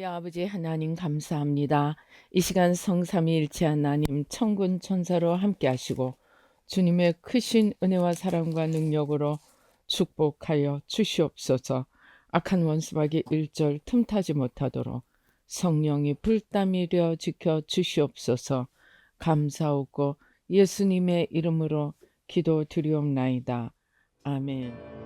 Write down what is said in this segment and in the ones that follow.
아버지 하나님 감사합니다. 이 시간 성삼위일체 하나님 천군 천사로 함께 하시고 주님의 크신 은혜와 사랑과 능력으로 축복하여 주시옵소서. 악한 원수박이 일절 틈타지 못하도록 성령이 불땀이려 지켜 주시옵소서. 감사하고 예수님의 이름으로 기도드리옵나이다. 아멘.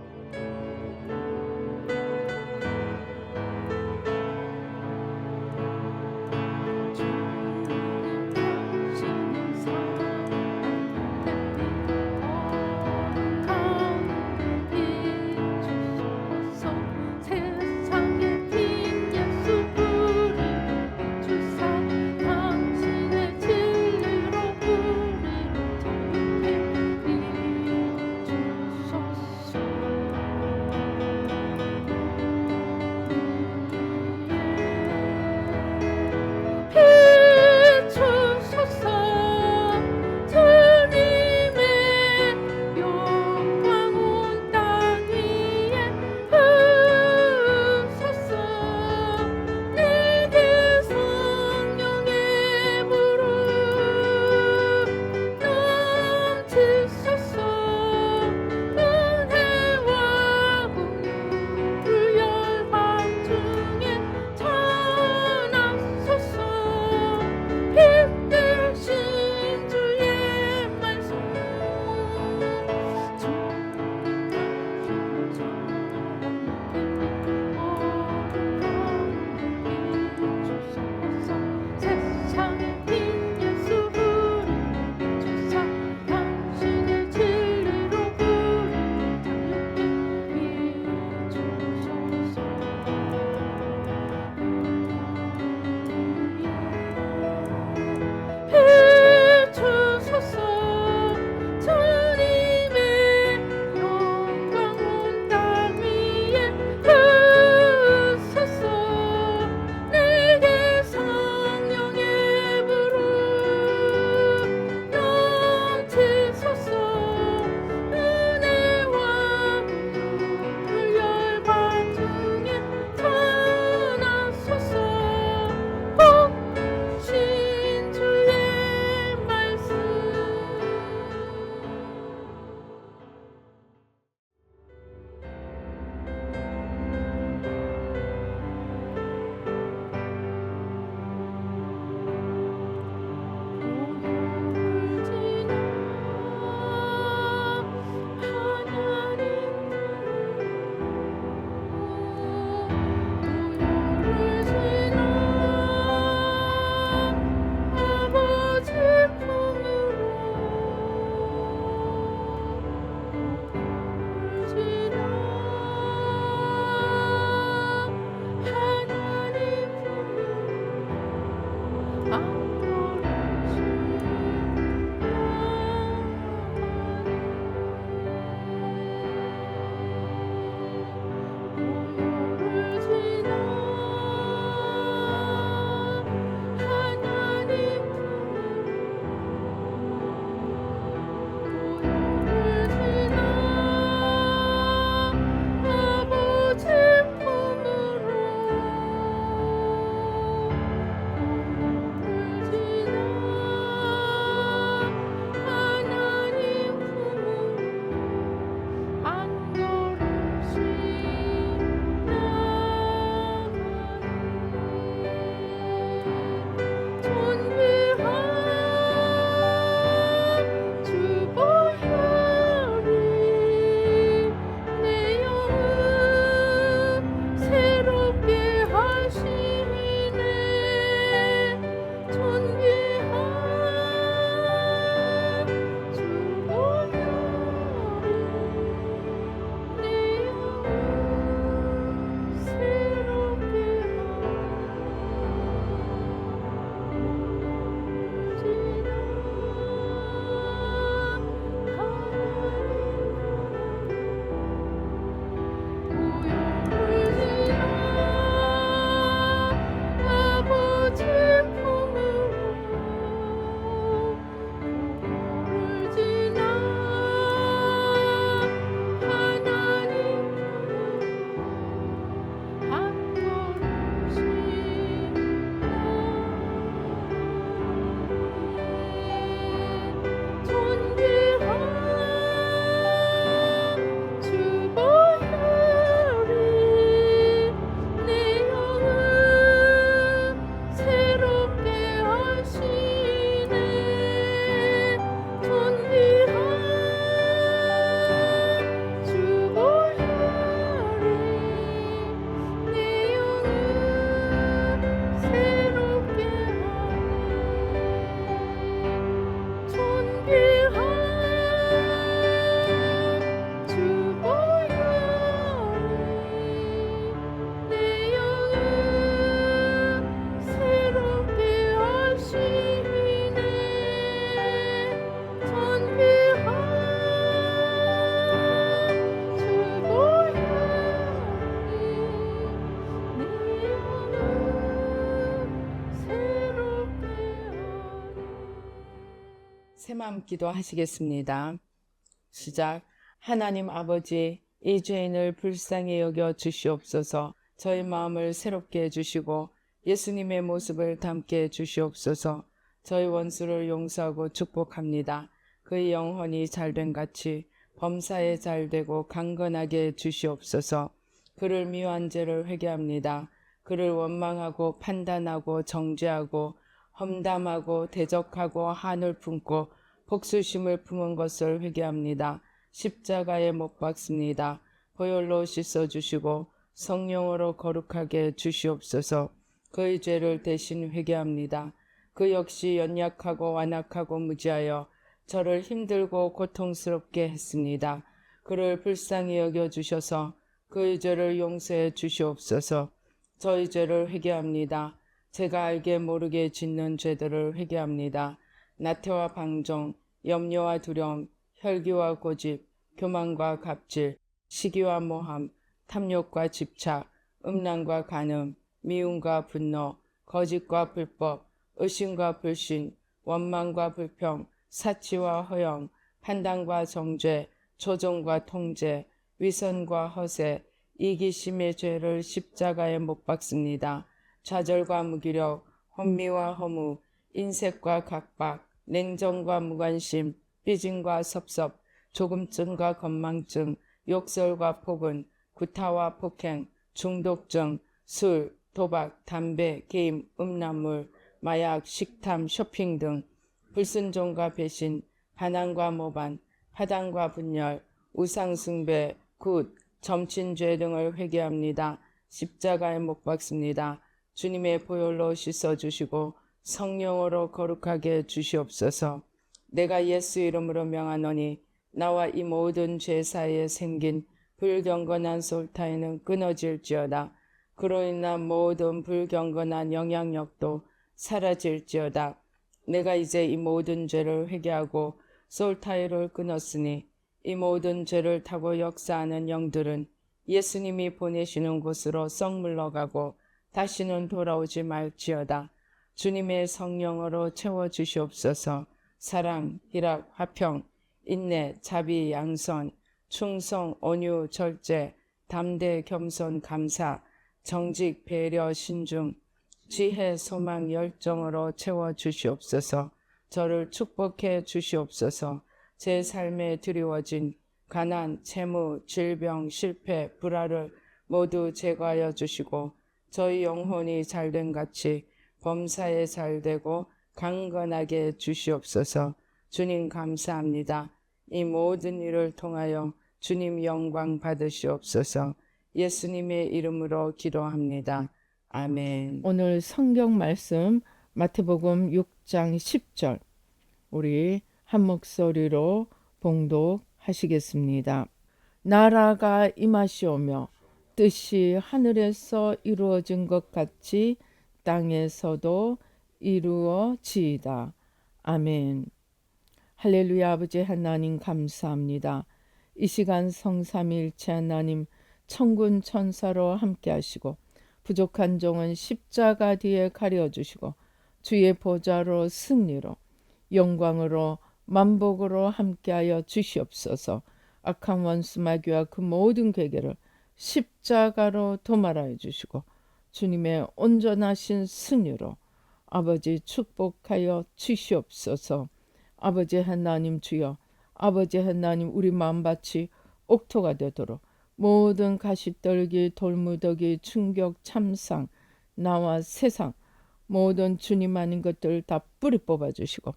새마음 기도하시겠습니다. 시작. 하나님 아버지, 이 죄인을 불쌍히 여겨 주시옵소서. 저희 마음을 새롭게 해주시고 예수님의 모습을 담게 해주시옵소서. 저희 원수를 용서하고 축복합니다. 그의 영혼이 잘된 같이 범사에 잘되고 강건하게 해주시옵소서. 그를 미워한 죄를 회개합니다. 그를 원망하고 판단하고 정죄하고 험담하고 대적하고 한을 품고 복수심을 품은 것을 회개합니다. 십자가에 못 박습니다. 보혈로 씻어주시고 성령으로 거룩하게 주시옵소서. 그의 죄를 대신 회개합니다. 그 역시 연약하고 완악하고 무지하여 저를 힘들고 고통스럽게 했습니다. 그를 불쌍히 여겨주셔서 그의 죄를 용서해 주시옵소서. 저희 죄를 회개합니다. 제가 알게 모르게 짓는 죄들을 회개합니다. 나태와 방종, 염려와 두려움, 혈기와 고집, 교만과 갑질, 시기와 모함, 탐욕과 집착, 음란과 간음, 미움과 분노, 거짓과 불법, 의심과 불신, 원망과 불평, 사치와 허영, 판단과 정죄, 조종과 통제, 위선과 허세, 이기심의 죄를 십자가에 못 박습니다. 좌절과 무기력, 혼미와 허무, 인색과 각박, 냉정과 무관심, 삐짐과 섭섭, 조금증과 건망증, 욕설과 폭언, 구타와 폭행, 중독증, 술, 도박, 담배, 게임, 음란물, 마약, 식탐, 쇼핑 등 불순종과 배신, 반항과 모반, 파당과 분열, 우상숭배, 굿, 점친죄 등을 회개합니다. 십자가에 못 박습니다. 주님의 보혈로 씻어주시고 성령으로 거룩하게 주시옵소서. 내가 예수 이름으로 명하노니 나와 이 모든 죄 사이에 생긴 불경건한 솔타이는 끊어질지어다. 그로 인한 모든 불경건한 영향력도 사라질지어다. 내가 이제 이 모든 죄를 회개하고 솔타이를 끊었으니 이 모든 죄를 타고 역사하는 영들은 예수님이 보내시는 곳으로 썩 물러가고 다시는 돌아오지 말지어다. 주님의 성령으로 채워주시옵소서. 사랑, 희락, 화평, 인내, 자비, 양선, 충성, 온유, 절제, 담대, 겸손, 감사, 정직, 배려, 신중, 지혜, 소망, 열정으로 채워주시옵소서. 저를 축복해 주시옵소서. 제 삶에 드리워진 가난, 채무, 질병, 실패, 불화를 모두 제거하여 주시고 저희 영혼이 잘된 같이 범사에 잘되고 강건하게 주시옵소서. 주님 감사합니다. 이 모든 일을 통하여 주님 영광 받으시옵소서. 예수님의 이름으로 기도합니다. 아멘. 오늘 성경 말씀 마태복음 6장 10절 우리 한 목소리로 봉독하시겠습니다. 나라가 임하시오며 뜻이 하늘에서 이루어진 것 같이 땅에서도 이루어지이다. 아멘. 할렐루야. 아버지 하나님 감사합니다. 이 시간 성삼위일체 하나님 천군 천사로 함께 하시고 부족한 종은 십자가 뒤에 가려주시고 주의 보좌로 승리로 영광으로 만복으로 함께하여 주시옵소서. 악한 원수 마귀와 그 모든 괴계를 십자가로 도말하여 주시고 주님의 온전하신 승리로 아버지 축복하여 주시옵소서. 아버지 하나님 주여, 아버지 하나님 우리 마음밭이 옥토가 되도록 모든 가시떨기, 돌무더기, 충격, 참상, 나와 세상 모든 주님 아닌 것들을 다 뿌리 뽑아주시고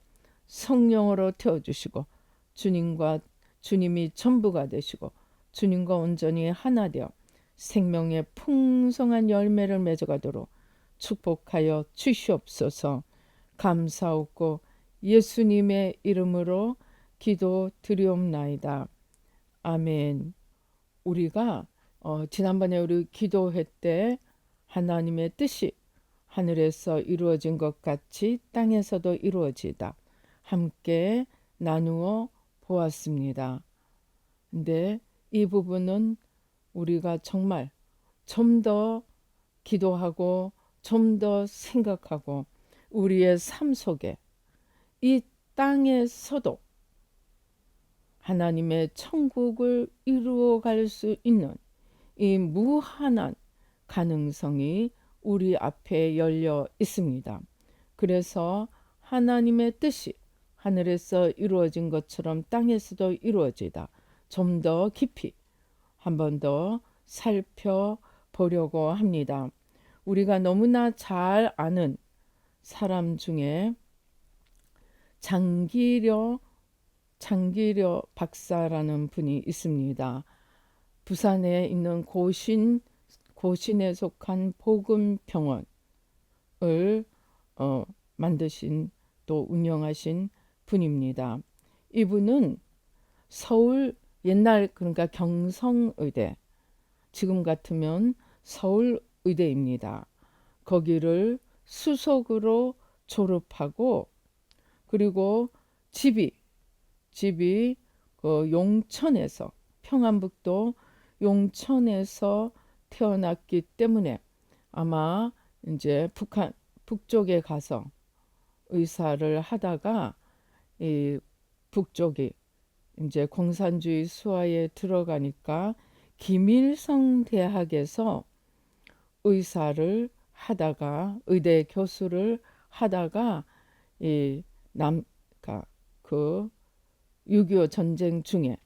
성령으로 태워주시고 주님과 주님이 전부가 되시고 주님과 온전히 하나 되어 생명의 풍성한 열매를 맺어가도록 축복하여 주시옵소서. 감사하고 예수님의 이름으로 기도드리옵나이다. 아멘. 우리가 지난번에 우리 기도회 때 하나님의 뜻이 하늘에서 이루어진 것 같이 땅에서도 이루어지다 함께 나누어 보았습니다. 근데 이 부분은 우리가 정말 좀 더 기도하고 좀 더 생각하고 우리의 삶 속에 이 땅에서도 하나님의 천국을 이루어갈 수 있는 이 무한한 가능성이 우리 앞에 열려 있습니다. 그래서 하나님의 뜻이 하늘에서 이루어진 것처럼 땅에서도 이루어지다. 좀 더 깊이 한 번 더 살펴보려고 합니다. 우리가 너무나 잘 아는 사람 중에 장기려 박사라는 분이 있습니다. 부산에 있는 고신에 속한 복음병원을 만드신 또 운영하신 분입니다. 이분은 서울 옛날 그러니까 경성의대, 지금 같으면 서울의대입니다. 거기를 수석으로 졸업하고 그리고 집이 그 용천에서 평안북도 용천에서 태어났기 때문에 아마 이제 북쪽에 가서 의사를 하다가 이 북쪽이 이제 공산주의 수하에 들어가니까 김일성 대학에서 의사를 하다가 의대 교수를 하다가 이 그 6.25 전쟁 중에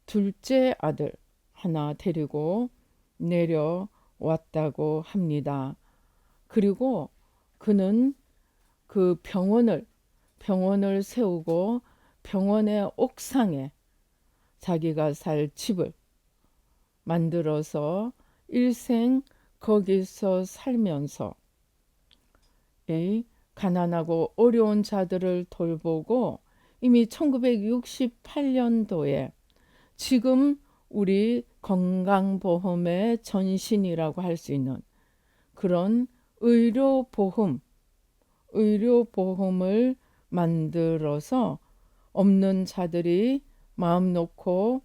둘째 아들 하나 데리고 내려왔다고 합니다. 그리고 그는 그 병원을 세우고 병원의 옥상에 자기가 살 집을 만들어서 일생 거기서 살면서 이 가난하고 어려운 자들을 돌보고 이미 1968년도에 지금 우리 건강보험의 전신이라고 할 수 있는 그런 의료보험을 만들어서 없는 자들이 마음 놓고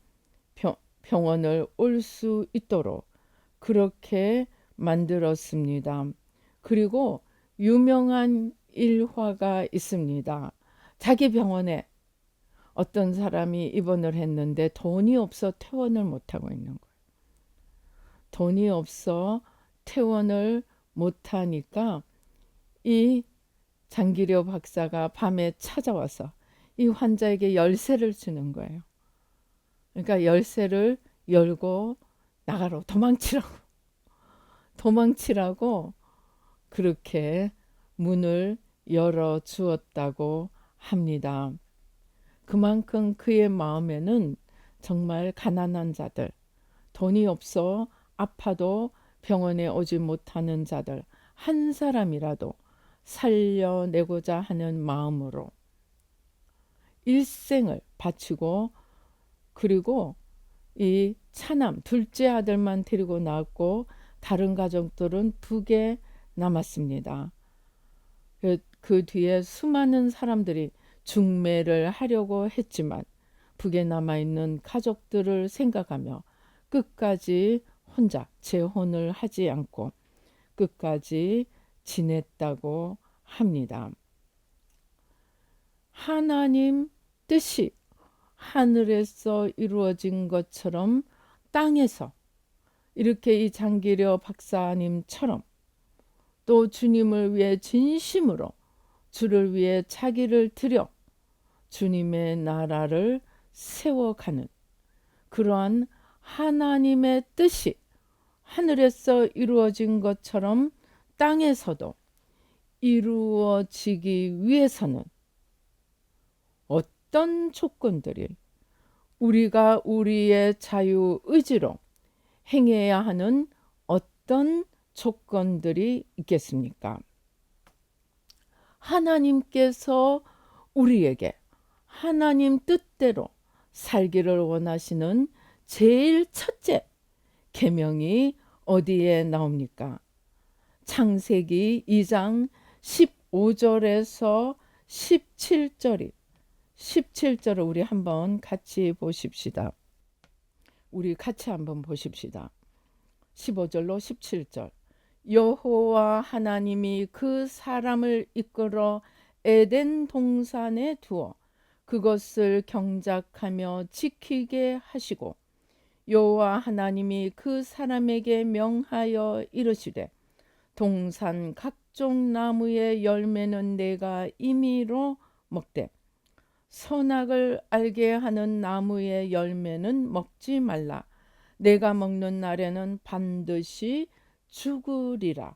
병원을 올 수 있도록 그렇게 만들었습니다. 그리고 유명한 일화가 있습니다. 자기 병원에 어떤 사람이 입원을 했는데 돈이 없어 퇴원을 못하고 있는 거예요. 돈이 없어 퇴원을 못하니까 이 장기려 박사가 밤에 찾아와서 이 환자에게 열쇠를 주는 거예요. 그러니까 열쇠를 열고 나가라고, 도망치라고 그렇게 문을 열어 주었다고 합니다. 그만큼 그의 마음에는 정말 가난한 자들, 돈이 없어 아파도 병원에 오지 못하는 자들 한 사람이라도 살려내고자 하는 마음으로 일생을 바치고 그리고 이 차남 둘째 아들만 데리고 나왔고 다른 가족들은 북에 남았습니다. 그 뒤에 수많은 사람들이 중매를 하려고 했지만 북에 남아있는 가족들을 생각하며 끝까지 혼자 재혼을 하지 않고 끝까지 지냈다고 합니다. 하나님 뜻이 하늘에서 이루어진 것처럼 땅에서 이렇게 이 장기려 박사님처럼 또 주님을 위해 진심으로 주를 위해 자기를 드려 주님의 나라를 세워가는 그러한 하나님의 뜻이 하늘에서 이루어진 것처럼 땅에서도 이루어지기 위해서는 어떤 조건들이 우리가 우리의 자유의지로 행해야 하는 어떤 조건들이 있겠습니까? 하나님께서 우리에게 하나님 뜻대로 살기를 원하시는 제일 첫째 계명이 어디에 나옵니까? 창세기 2장 15절에서 17절을 우리 한번 같이 보십시다. 우리 같이 한번 보십시다. 15절로 17절. 여호와 하나님이 그 사람을 이끌어 에덴 동산에 두어 그것을 경작하며 지키게 하시고 여호와 하나님이 그 사람에게 명하여 이르시되 동산 각종 나무의 열매는 내가 임의로 먹되 선악을 알게 하는 나무의 열매는 먹지 말라. 내가 먹는 날에는 반드시 죽으리라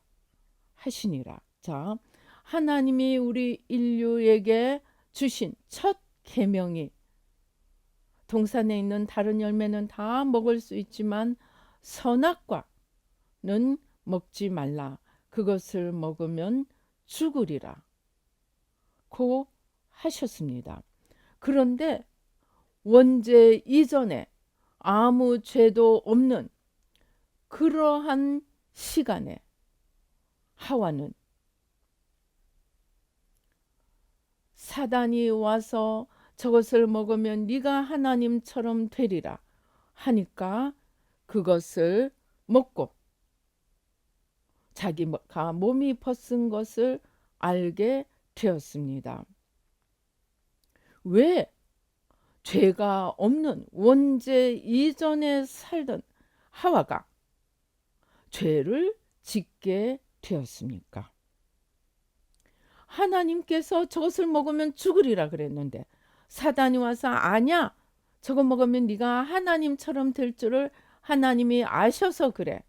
하시니라. 자, 하나님이 우리 인류에게 주신 첫 계명이 동산에 있는 다른 열매는 다 먹을 수 있지만 선악과는 먹지 말라. 그것을 먹으면 죽으리라 고 하셨습니다. 그런데 원죄 이전에 아무 죄도 없는 그러한 시간에 하와는 사단이 와서 저것을 먹으면 네가 하나님처럼 되리라 하니까 그것을 먹고 자기가 몸이 벗은 것을 알게 되었습니다. 왜 죄가 없는 원죄 이전에 살던 하와가 죄를 짓게 되었습니까? 하나님께서 저것을 먹으면 죽으리라 그랬는데 사단이 와서 아냐, 저거 먹으면 네가 하나님처럼 될 줄을 하나님이 아셔서 그래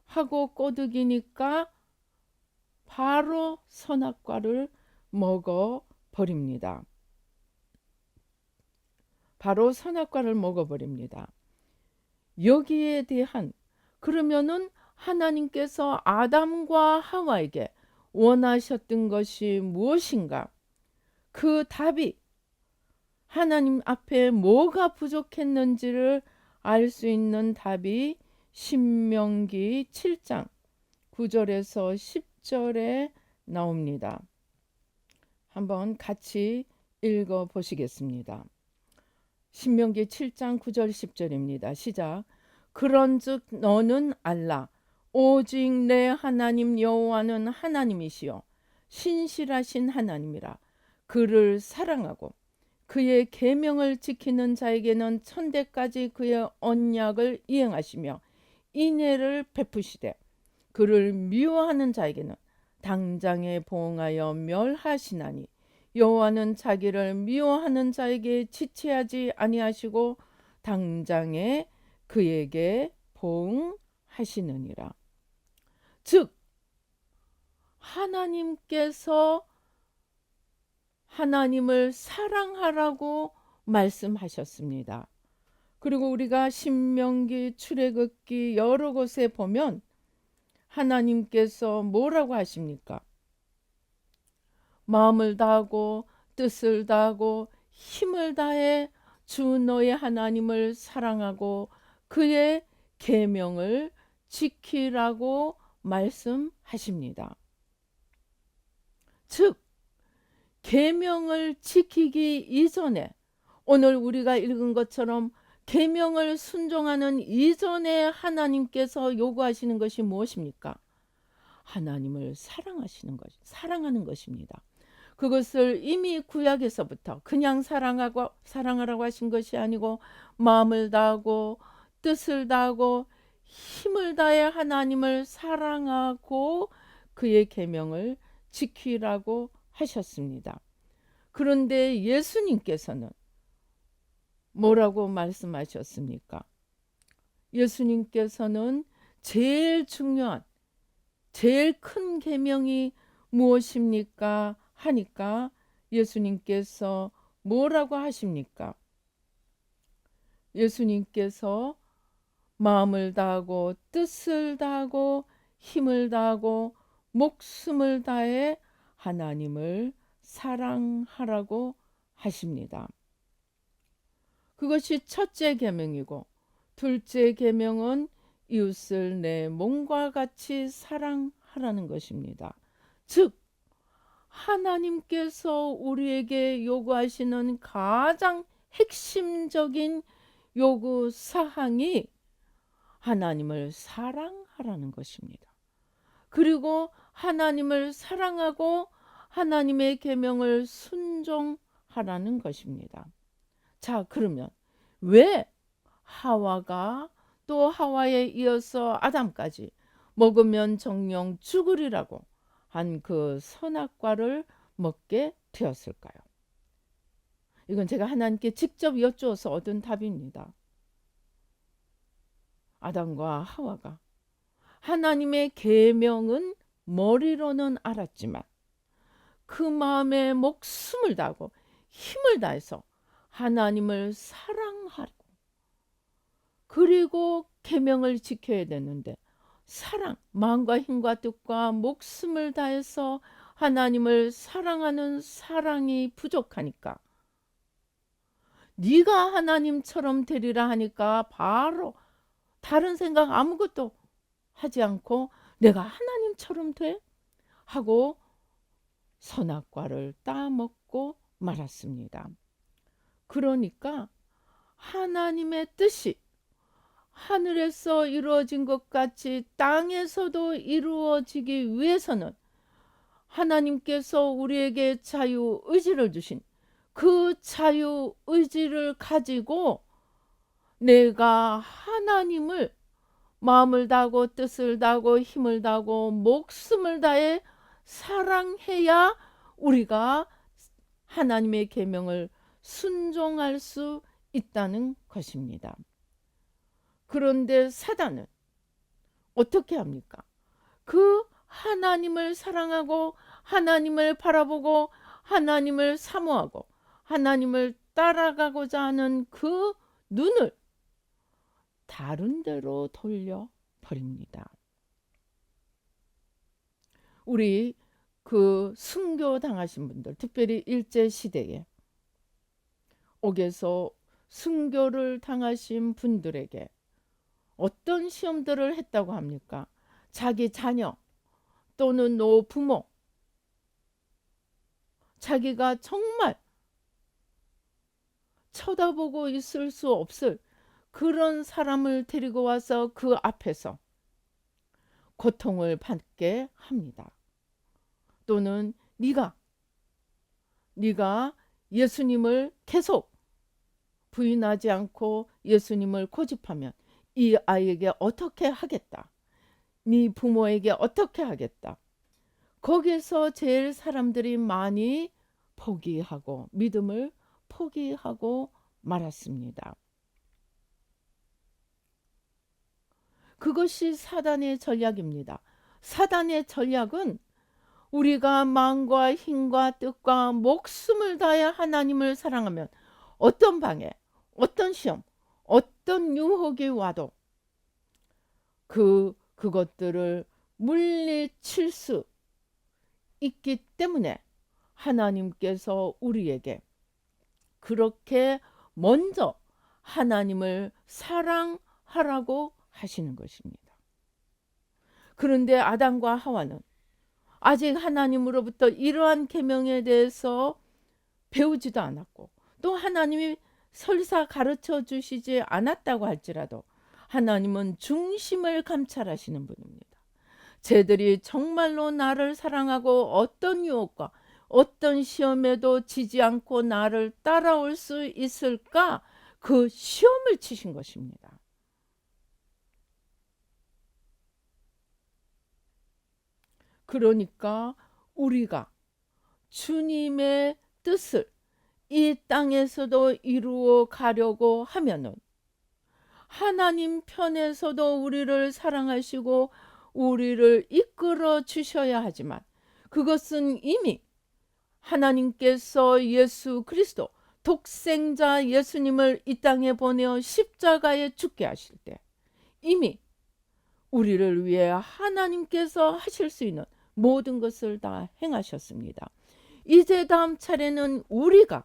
하고 꼬드기니까 바로 선악과를 먹어버립니다. 바로 선악과를 먹어버립니다. 여기에 대한 그러면은 하나님께서 아담과 하와에게 원하셨던 것이 무엇인가? 그 답이 하나님 앞에 뭐가 부족했는지를 알 수 있는 답이 신명기 7장 9절에서 10절에 나옵니다. 한번 같이 읽어 보시겠습니다. 신명기 7장 9절 10절입니다. 시작. 그런즉 너는 알라 오직 내 하나님 여호와는 하나님이시요 신실하신 하나님이라. 그를 사랑하고 그의 계명을 지키는 자에게는 천대까지 그의 언약을 이행하시며 인애를 베푸시되 그를 미워하는 자에게는 당장에 보응하여 멸하시나니 여호와는 자기를 미워하는 자에게 지체하지 아니하시고 당장에 그에게 보응하시느니라. 즉 하나님께서 하나님을 사랑하라고 말씀하셨습니다. 그리고 우리가 신명기, 출애굽기 여러 곳에 보면 하나님께서 뭐라고 하십니까? 마음을 다하고 뜻을 다하고 힘을 다해 주 너의 하나님을 사랑하고 그의 계명을 지키라고 말씀하십니다. 즉 계명을 지키기 이전에 오늘 우리가 읽은 것처럼 계명을 순종하는 이전에 하나님께서 요구하시는 것이 무엇입니까? 하나님을 사랑하는 것입니다. 그것을 이미 구약에서부터 그냥 사랑하라고 하신 것이 아니고 마음을 다하고 뜻을 다하고 힘을 다해 하나님을 사랑하고 그의 계명을 지키라고 하셨습니다. 그런데 예수님께서는 뭐라고 말씀하셨습니까? 예수님께서는 제일 중요한 제일 큰 계명이 무엇입니까? 하니까 예수님께서 뭐라고 하십니까? 예수님께서 마음을 다하고 뜻을 다하고 힘을 다하고 목숨을 다해 하나님을 사랑하라고 하십니다. 그것이 첫째 계명이고 둘째 계명은 이웃을 내 몸과 같이 사랑하라는 것입니다. 즉 하나님께서 우리에게 요구하시는 가장 핵심적인 요구 사항이 하나님을 사랑하라는 것입니다. 그리고 하나님을 사랑하고 하나님의 계명을 순종하라는 것입니다. 자, 그러면 왜 하와가 또 하와에 이어서 아담까지 먹으면 정령 죽으리라고 한 그 선악과를 먹게 되었을까요? 이건 제가 하나님께 직접 여쭈어서 얻은 답입니다. 아담과 하와가 하나님의 계명은 머리로는 알았지만 그 마음에 목숨을 다하고 힘을 다해서 하나님을 사랑하고 그리고 계명을 지켜야 되는데 사랑, 마음과 힘과 뜻과 목숨을 다해서 하나님을 사랑하는 사랑이 부족하니까 네가 하나님처럼 되리라 하니까 바로 다른 생각 아무것도 하지 않고 내가 하나님처럼 돼? 하고 선악과를 따먹고 말았습니다. 그러니까 하나님의 뜻이 하늘에서 이루어진 것 같이 땅에서도 이루어지기 위해서는 하나님께서 우리에게 자유의지를 주신 그 자유의지를 가지고 내가 하나님을 마음을 다하고 뜻을 다하고 힘을 다하고 목숨을 다해 사랑해야 우리가 하나님의 계명을 순종할 수 있다는 것입니다. 그런데 사단은 어떻게 합니까? 그 하나님을 사랑하고 하나님을 바라보고 하나님을 사모하고 하나님을 따라가고자 하는 그 눈을 다른 데로 돌려버립니다. 우리 그 순교 당하신 분들, 특별히 일제시대에 옥에서 순교를 당하신 분들에게 어떤 시험들을 했다고 합니까? 자기 자녀 또는 노부모, 자기가 정말 쳐다보고 있을 수 없을 그런 사람을 데리고 와서 그 앞에서 고통을 받게 합니다. 또는 네가 예수님을 계속 부인하지 않고 예수님을 고집하면 이 아이에게 어떻게 하겠다. 네 부모에게 어떻게 하겠다. 거기서 제일 사람들이 많이 포기하고 믿음을 포기하고 말았습니다. 그것이 사단의 전략입니다. 사단의 전략은 우리가 마음과 힘과 뜻과 목숨을 다해 하나님을 사랑하면 어떤 방해, 어떤 시험, 어떤 유혹이 와도 그것들을 물리칠 수 있기 때문에 하나님께서 우리에게 그렇게 먼저 하나님을 사랑하라고 하시는 것입니다. 그런데 아담과 하와는 아직 하나님으로부터 이러한 계명에 대해서 배우지도 않았고 또 하나님이 설사 가르쳐 주시지 않았다고 할지라도 하나님은 중심을 감찰하시는 분입니다. 쟤들이 정말로 나를 사랑하고 어떤 유혹과 어떤 시험에도 지지 않고 나를 따라올 수 있을까? 그 시험을 치신 것입니다. 그러니까 우리가 주님의 뜻을 이 땅에서도 이루어 가려고 하면은 하나님 편에서도 우리를 사랑하시고 우리를 이끌어 주셔야 하지만 그것은 이미 하나님께서 예수 그리스도 독생자 예수님을 이 땅에 보내어 십자가에 죽게 하실 때 이미 우리를 위해 하나님께서 하실 수 있는 모든 것을 다 행하셨습니다. 이제 다음 차례는 우리가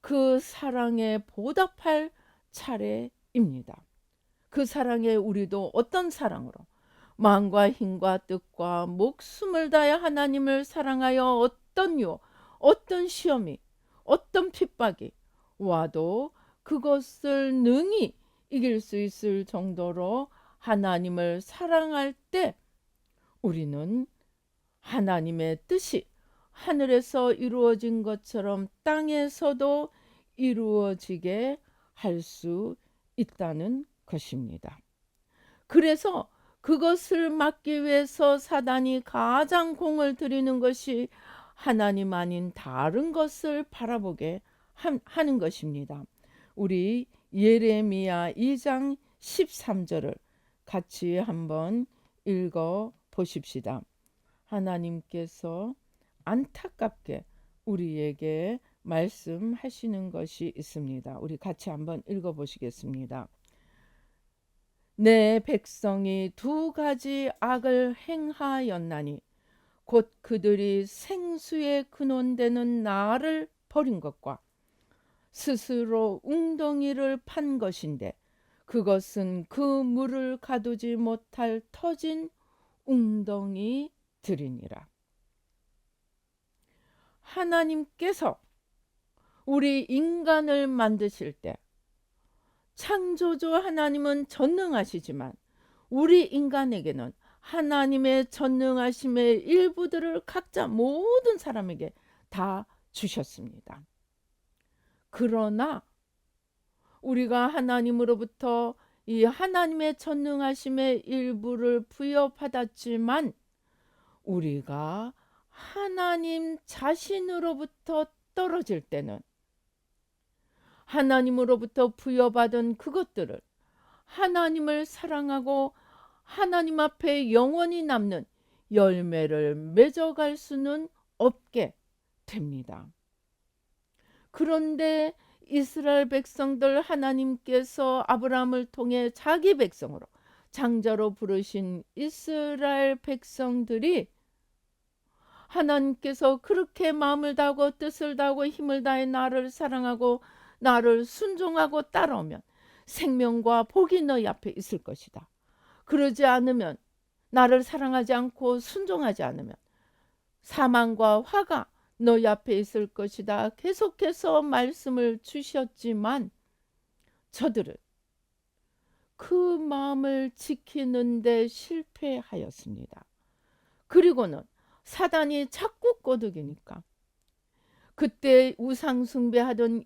그 사랑에 보답할 차례입니다. 그 사랑에 우리도 어떤 사랑으로 마음과 힘과 뜻과 목숨을 다해 하나님을 사랑하여 어떤 유혹, 어떤 시험이, 어떤 핍박이 와도 그것을 능히 이길 수 있을 정도로 하나님을 사랑할 때 우리는 하나님의 뜻이 하늘에서 이루어진 것처럼 땅에서도 이루어지게 할 수 있다는 것입니다. 그래서 그것을 막기 위해서 사단이 가장 공을 들이는 것이 하나님 아닌 다른 것을 바라보게 하는 것입니다. 우리 예레미야 2장 13절을 같이 한번 읽어 보십시다. 하나님께서 안타깝게 우리에게 말씀하시는 것이 있습니다. 우리 같이 한번 읽어 보시겠습니다. 내 백성이 두 가지 악을 행하였나니 곧 그들이 생수의 근원되는 나를 버린 것과 스스로 웅덩이를 판 것인데 그것은 그 물을 가두지 못할 터진 웅덩이들이니라. 하나님께서 우리 인간을 만드실 때 창조주 하나님은 전능하시지만 우리 인간에게는 하나님의 전능하심의 일부들을 각자 모든 사람에게 다 주셨습니다. 그러나 우리가 하나님으로부터 이 하나님의 전능하심의 일부를 부여받았지만 우리가 하나님 자신으로부터 떨어질 때는 하나님으로부터 부여받은 그것들을 하나님을 사랑하고 하나님 앞에 영원히 남는 열매를 맺어갈 수는 없게 됩니다. 그런데 이스라엘 백성들 하나님께서 아브라함을 통해 자기 백성으로 장자로 부르신 이스라엘 백성들이 하나님께서 그렇게 마음을 다하고 뜻을 다하고 힘을 다해 나를 사랑하고 나를 순종하고 따라오면 생명과 복이 너희 앞에 있을 것이다. 그러지 않으면 나를 사랑하지 않고 순종하지 않으면 사망과 화가 너희 앞에 있을 것이다. 계속해서 말씀을 주셨지만 저들은 그 마음을 지키는 데 실패하였습니다. 그리고는 사단이 자꾸 꼬드기니까 그때 우상 숭배하던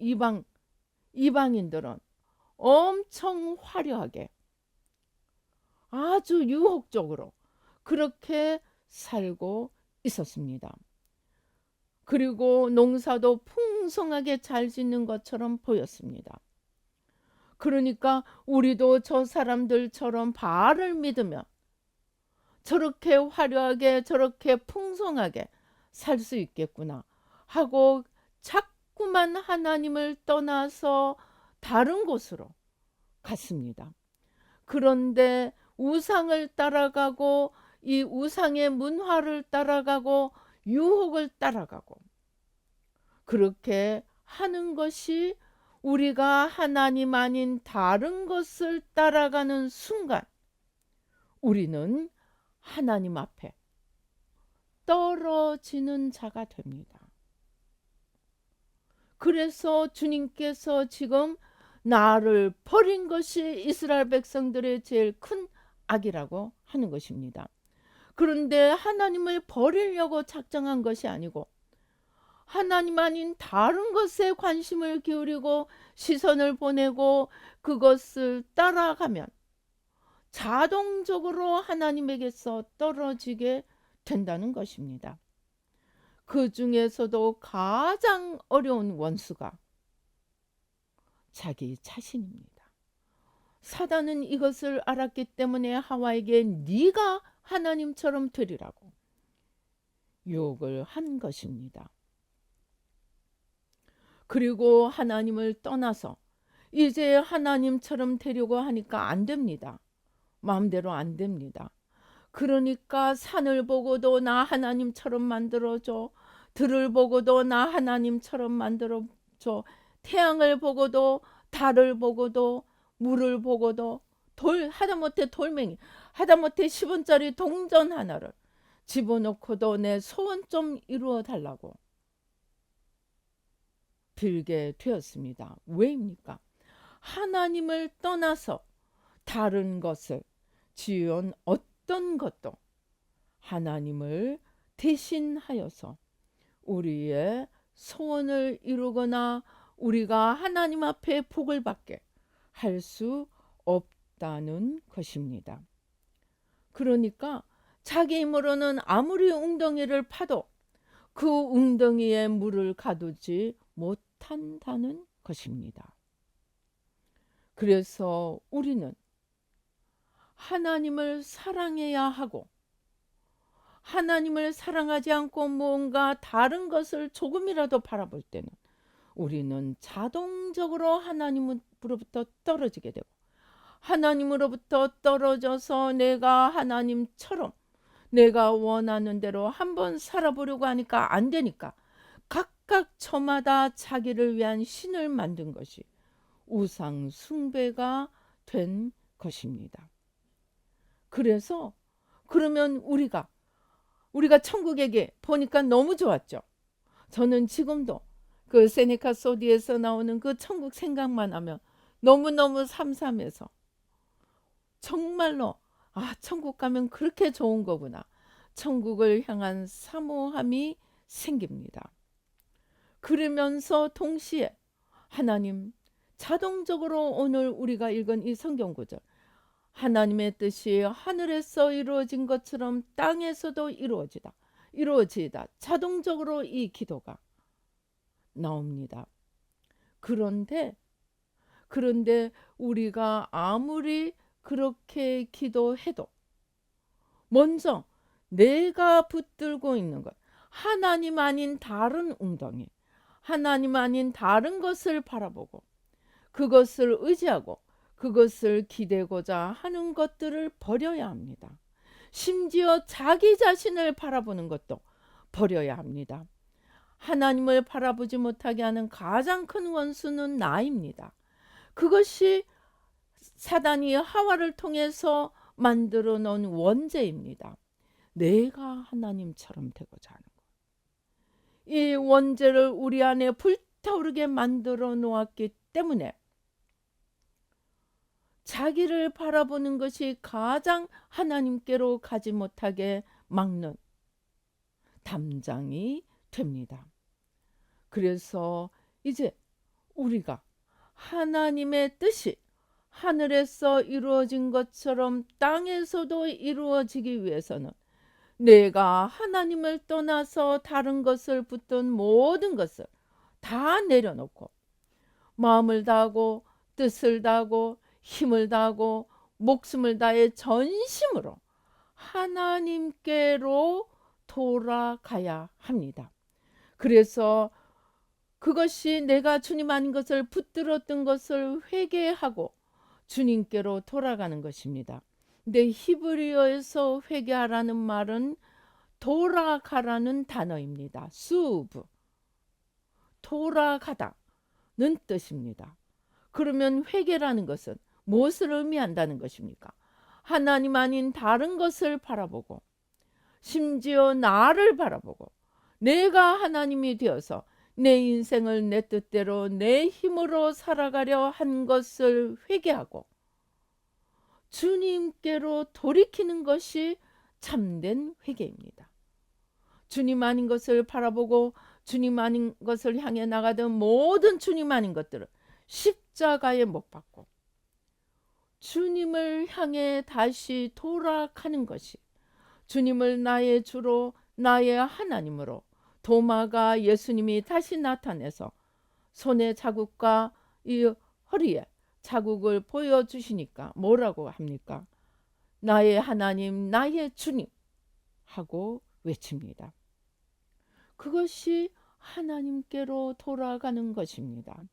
이방인들은 엄청 화려하게 아주 유혹적으로 그렇게 살고 있었습니다. 그리고 농사도 풍성하게 잘 짓는 것처럼 보였습니다. 그러니까 우리도 저 사람들처럼 바알을 믿으며 저렇게 화려하게 저렇게 풍성하게 살 수 있겠구나 하고 자꾸만 하나님을 떠나서 다른 곳으로 갔습니다. 그런데 우상을 따라가고 이 우상의 문화를 따라가고 유혹을 따라가고 그렇게 하는 것이 우리가 하나님 아닌 다른 것을 따라가는 순간 우리는 하나님 앞에 떨어지는 자가 됩니다. 그래서 주님께서 지금 나를 버린 것이 이스라엘 백성들의 제일 큰 악이라고 하는 것입니다. 그런데 하나님을 버리려고 작정한 것이 아니고 하나님 아닌 다른 것에 관심을 기울이고 시선을 보내고 그것을 따라가면 자동적으로 하나님에게서 떨어지게 된다는 것입니다. 그 중에서도 가장 어려운 원수가 자기 자신입니다. 사단은 이것을 알았기 때문에 하와에게 네가 하나님처럼 되리라고 유혹을 한 것입니다. 그리고 하나님을 떠나서 이제 하나님처럼 되려고 하니까 안 됩니다. 마음대로 안 됩니다. 그러니까 산을 보고도 나 하나님처럼 만들어줘. 들을 보고도 나 하나님처럼 만들어줘. 태양을 보고도 달을 보고도 물을 보고도 하다못해 돌멩이 하다못해 10원짜리 동전 하나를 집어넣고도 내 소원 좀 이루어 달라고 빌게 되었습니다. 왜입니까? 하나님을 떠나서 다른 것을 지은 어떤 것도 하나님을 대신하여서 우리의 소원을 이루거나 우리가 하나님 앞에 복을 받게 할 수 없다는 것입니다. 그러니까 자기 힘으로는 아무리 웅덩이를 파도 그 웅덩이에 물을 가두지 못한다는 것입니다. 그래서 우리는 하나님을 사랑해야 하고, 하나님을 사랑하지 않고 뭔가 다른 것을 조금이라도 바라볼 때는 우리는 자동적으로 하나님으로부터 떨어지게 되고, 하나님으로부터 떨어져서 내가 하나님처럼 내가 원하는 대로 한번 살아보려고 하니까 안 되니까 각각 저마다 자기를 위한 신을 만든 것이 우상 숭배가 된 것입니다. 그래서 그러면 우리가 천국에게 보니까 너무 좋았죠. 저는 지금도 그 세네카 소디에서 나오는 그 천국 생각만 하면 너무너무 삼삼해서 정말로 천국 가면 그렇게 좋은 거구나. 천국을 향한 사모함이 생깁니다. 그러면서 동시에 하나님, 자동적으로 오늘 우리가 읽은 이 성경 구절, 하나님의 뜻이 하늘에서 이루어진 것처럼 땅에서도 이루어지다. 자동적으로 이 기도가 나옵니다. 그런데 우리가 아무리 그렇게 기도해도 먼저 내가 붙들고 있는 것, 하나님 아닌 다른 웅덩이, 하나님 아닌 다른 것을 바라보고 그것을 의지하고 그것을 기대고자 하는 것들을 버려야 합니다. 심지어 자기 자신을 바라보는 것도 버려야 합니다. 하나님을 바라보지 못하게 하는 가장 큰 원수는 나입니다. 그것이 사단이 하와를 통해서 만들어 놓은 원죄입니다. 내가 하나님처럼 되고자 하는 것. 이 원죄를 우리 안에 불타오르게 만들어 놓았기 때문에 자기를 바라보는 것이 가장 하나님께로 가지 못하게 막는 담장이 됩니다. 그래서 이제 우리가 하나님의 뜻이 하늘에서 이루어진 것처럼 땅에서도 이루어지기 위해서는 내가 하나님을 떠나서 다른 것을 붙든 모든 것을 다 내려놓고 마음을 다하고 뜻을 다하고 힘을 다하고 목숨을 다해 전심으로 하나님께로 돌아가야 합니다. 그래서 그것이 내가 주님 아닌 것을 붙들었던 것을 회개하고 주님께로 돌아가는 것입니다. 근데 히브리어에서 회개하라는 말은 돌아가라는 단어입니다. 수브, 돌아가다는 뜻입니다. 그러면 회개라는 것은 무엇을 의미한다는 것입니까? 하나님 아닌 다른 것을 바라보고 심지어 나를 바라보고 내가 하나님이 되어서 내 인생을 내 뜻대로 내 힘으로 살아가려 한 것을 회개하고 주님께로 돌이키는 것이 참된 회개입니다. 주님 아닌 것을 바라보고 주님 아닌 것을 향해 나가던 모든 주님 아닌 것들을 십자가에 못 박고 주님을 향해 다시 돌아가는 것이, 주님을 나의 주로 나의 하나님으로 도마가 예수님이 다시 나타내서 손에 자국과 이 허리에 자국을 보여주시니까 뭐라고 합니까? 나의 하나님, 나의 주님 하고 외칩니다. 그것이 하나님께로 돌아가는 것입니다.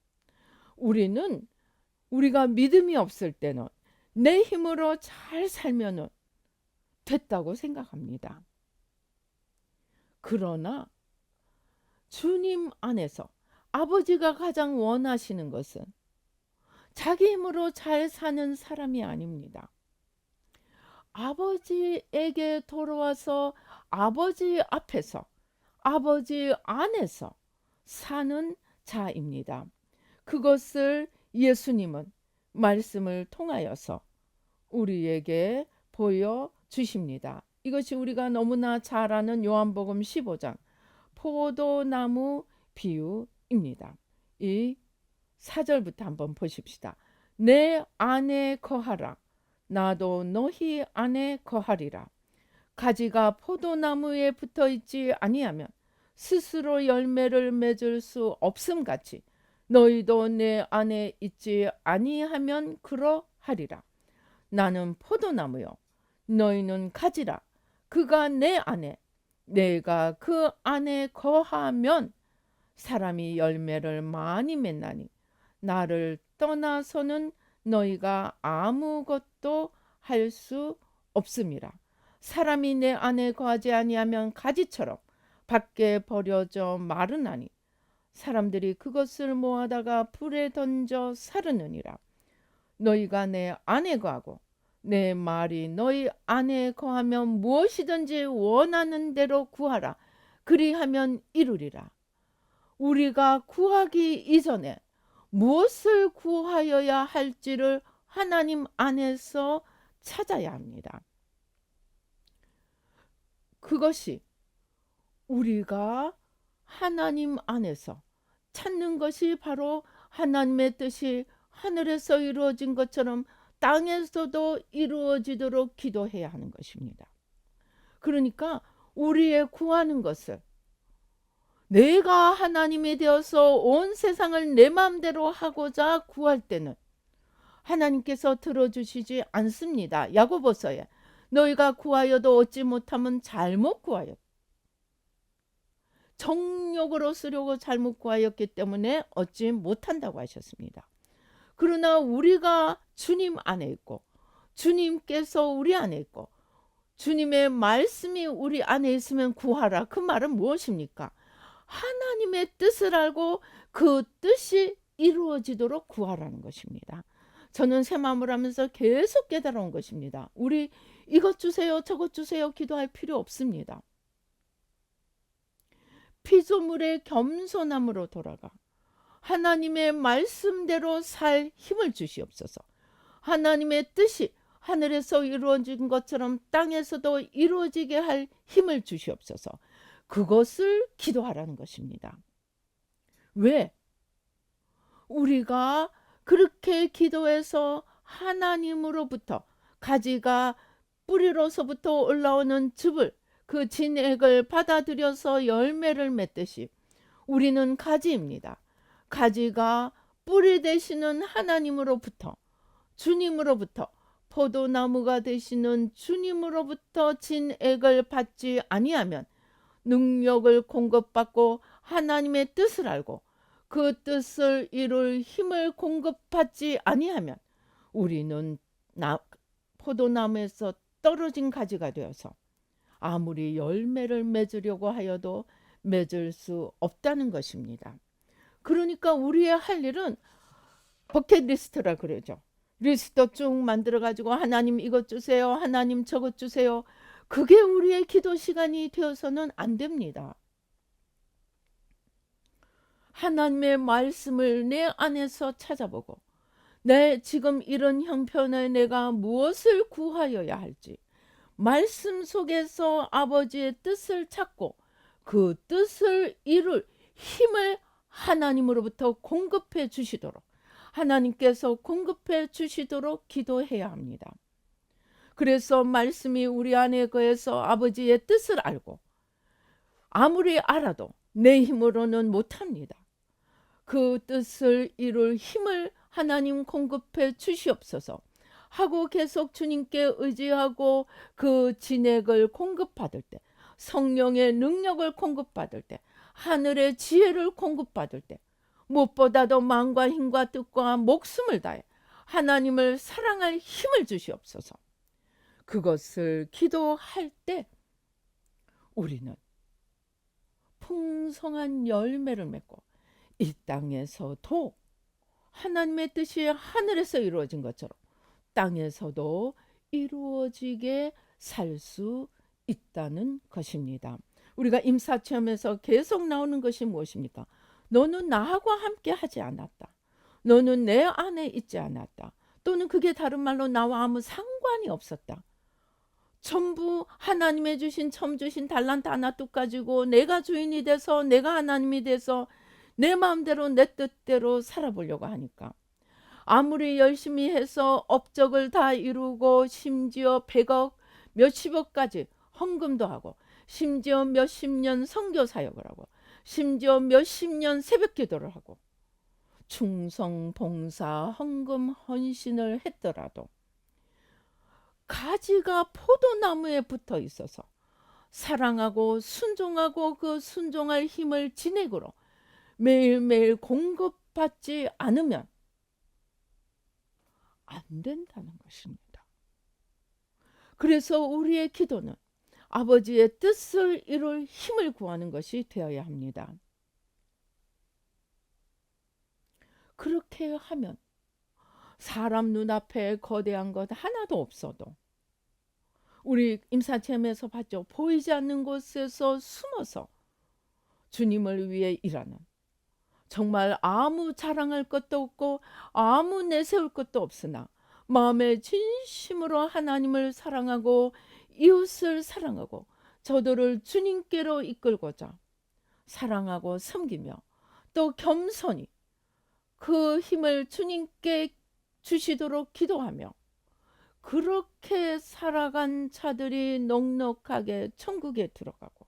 우리가 믿음이 없을 때는 내 힘으로 잘 살면 됐다고 생각합니다. 그러나 주님 안에서 아버지가 가장 원하시는 것은 자기 힘으로 잘 사는 사람이 아닙니다. 아버지에게 돌아와서 아버지 앞에서 아버지 안에서 사는 자입니다. 그것을 예수님은 말씀을 통하여서 우리에게 보여주십니다. 이것이 우리가 너무나 잘 아는 요한복음 15장 포도나무 비유입니다. 이 4절부터 한번 보십시다. 내 안에 거하라. 나도 너희 안에 거하리라. 가지가 포도나무에 붙어 있지 아니하면 스스로 열매를 맺을 수 없음 같이 너희도 내 안에 있지 아니하면 그러하리라. 나는 포도나무요 너희는 가지라. 그가 내 안에 내가 그 안에 거하면 사람이 열매를 많이 맺나니 나를 떠나서는 너희가 아무것도 할 수 없음이라. 사람이 내 안에 거하지 아니하면 가지처럼 밖에 버려져 마르나니 사람들이 그것을 모아다가 불에 던져 사르느니라. 너희가 내 안에 거하고 내 말이 너희 안에 거하면 무엇이든지 원하는 대로 구하라. 그리하면 이루리라. 우리가 구하기 이전에 무엇을 구하여야 할지를 하나님 안에서 찾아야 합니다. 그것이 우리가 하나님 안에서 찾는 것이 바로 하나님의 뜻이 하늘에서 이루어진 것처럼 땅에서도 이루어지도록 기도해야 하는 것입니다. 그러니까 우리의 구하는 것을 내가 하나님이 되어서 온 세상을 내 마음대로 하고자 구할 때는 하나님께서 들어주시지 않습니다. 야고보서에 너희가 구하여도 얻지 못하면 잘못 구하였다. 정욕으로 쓰려고 잘못 구하였기 때문에 얻지 못한다고 하셨습니다. 그러나 우리가 주님 안에 있고 주님께서 우리 안에 있고 주님의 말씀이 우리 안에 있으면 구하라. 그 말은 무엇입니까? 하나님의 뜻을 알고 그 뜻이 이루어지도록 구하라는 것입니다. 저는 새 마음을 하면서 계속 깨달아온 것입니다. 우리 이것 주세요 저것 주세요 기도할 필요 없습니다. 피조물의 겸손함으로 돌아가 하나님의 말씀대로 살 힘을 주시옵소서. 하나님의 뜻이 하늘에서 이루어진 것처럼 땅에서도 이루어지게 할 힘을 주시옵소서. 그것을 기도하라는 것입니다. 왜? 우리가 그렇게 기도해서 하나님으로부터 가지가 뿌리로서부터 올라오는 즙을 그 진액을 받아들여서 열매를 맺듯이 우리는 가지입니다. 가지가 뿌리 되시는 하나님으로부터 주님으로부터 포도나무가 되시는 주님으로부터 진액을 받지 아니하면 능력을 공급받고 하나님의 뜻을 알고 그 뜻을 이룰 힘을 공급받지 아니하면 우리는 포도나무에서 떨어진 가지가 되어서 아무리 열매를 맺으려고 하여도 맺을 수 없다는 것입니다. 그러니까 우리의 할 일은 버킷리스트라 그러죠. 리스트 쭉 만들어 가지고 하나님 이것 주세요. 하나님 저것 주세요. 그게 우리의 기도 시간이 되어서는 안 됩니다. 하나님의 말씀을 내 안에서 찾아보고 내 지금 이런 형편에 내가 무엇을 구하여야 할지 말씀 속에서 아버지의 뜻을 찾고 그 뜻을 이룰 힘을 하나님으로부터 공급해 주시도록 하나님께서 공급해 주시도록 기도해야 합니다. 그래서 말씀이 우리 안에 거해서 아버지의 뜻을 알고 아무리 알아도 내 힘으로는 못합니다. 그 뜻을 이룰 힘을 하나님 공급해 주시옵소서 하고 계속 주님께 의지하고 그 진액을 공급받을 때 성령의 능력을 공급받을 때 하늘의 지혜를 공급받을 때 무엇보다도 마음과 힘과 뜻과 목숨을 다해 하나님을 사랑할 힘을 주시옵소서. 그것을 기도할 때 우리는 풍성한 열매를 맺고 이 땅에서도 하나님의 뜻이 하늘에서 이루어진 것처럼 땅에서도 이루어지게 살 수 있다는 것입니다. 우리가 임사체험에서 계속 나오는 것이 무엇입니까? 너는 나하고 함께 하지 않았다. 너는 내 안에 있지 않았다. 또는 그게 다른 말로 나와 아무 상관이 없었다. 전부 하나님의 주신 처음 주신 달란트 하나 뚝 가지고 내가 주인이 돼서 내가 하나님이 돼서 내 마음대로 내 뜻대로 살아보려고 하니까 아무리 열심히 해서 업적을 다 이루고 심지어 100억 몇십억까지 헌금도 하고 심지어 몇십 년 선교 사역을 하고 심지어 몇십 년 새벽 기도를 하고 충성 봉사 헌금 헌신을 했더라도 가지가 포도나무에 붙어 있어서 사랑하고 순종하고 그 순종할 힘을 진액으로 매일매일 공급받지 않으면 안 된다는 것입니다. 그래서 우리의 기도는 아버지의 뜻을 이룰 힘을 구하는 것이 되어야 합니다. 그렇게 하면 사람 눈앞에 거대한 것 하나도 없어도 우리 임사체험에서 봤죠. 보이지 않는 곳에서 숨어서 주님을 위해 일하는, 정말 아무 자랑할 것도 없고 아무 내세울 것도 없으나 마음의 진심으로 하나님을 사랑하고 이웃을 사랑하고 저들을 주님께로 이끌고자 사랑하고 섬기며 또 겸손히 그 힘을 주님께 주시도록 기도하며 그렇게 살아간 자들이 넉넉하게 천국에 들어가고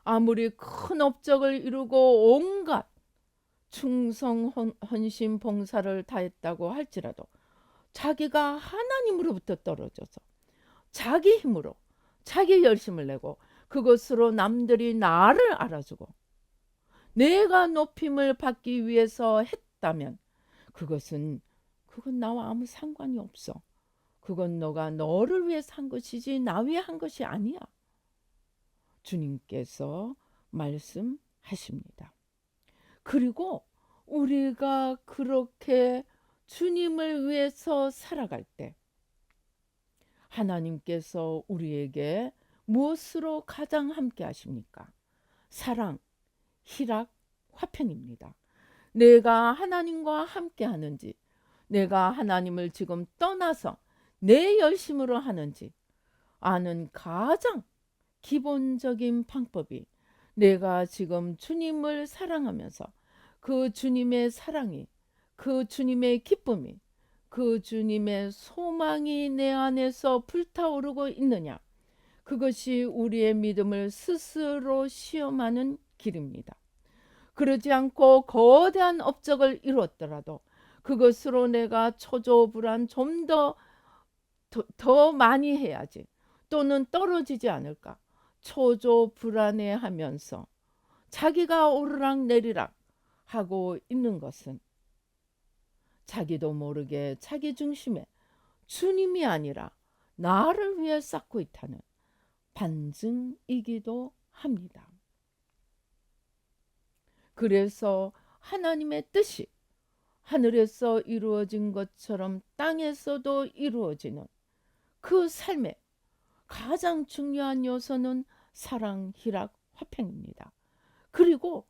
아무리 큰 업적을 이루고 온갖 충성 헌신 봉사를 다했다고 할지라도 자기가 하나님으로부터 떨어져서 자기 힘으로 자기 열심을 내고 그것으로 남들이 나를 알아주고 내가 높임을 받기 위해서 했다면 그건 나와 아무 상관이 없어. 그건 너가 너를 위해 산 것이지 나 위해 한 것이 아니야. 주님께서 말씀하십니다. 그리고 우리가 그렇게 주님을 위해서 살아갈 때 하나님께서 우리에게 무엇으로 가장 함께 하십니까? 사랑, 희락, 화평입니다. 내가 하나님과 함께 하는지, 내가 하나님을 지금 떠나서 내 열심으로 하는지 아는 가장 기본적인 방법이 내가 지금 주님을 사랑하면서 그 주님의 사랑이, 그 주님의 기쁨이, 그 주님의 소망이 내 안에서 불타오르고 있느냐, 그것이 우리의 믿음을 스스로 시험하는 길입니다. 그러지 않고 거대한 업적을 이루었더라도 그것으로 내가 초조불안 좀 더 많이 해야지 또는 떨어지지 않을까 초조불안해하면서 자기가 오르락내리락 하고 있는 것은 자기도 모르게 자기 중심에 주님이 아니라 나를 위해 쌓고 있다는 반증이기도 합니다. 그래서 하나님의 뜻이 하늘에서 이루어진 것처럼 땅에서도 이루어지는 그 삶의 가장 중요한 요소는 사랑, 희락, 화평입니다. 그리고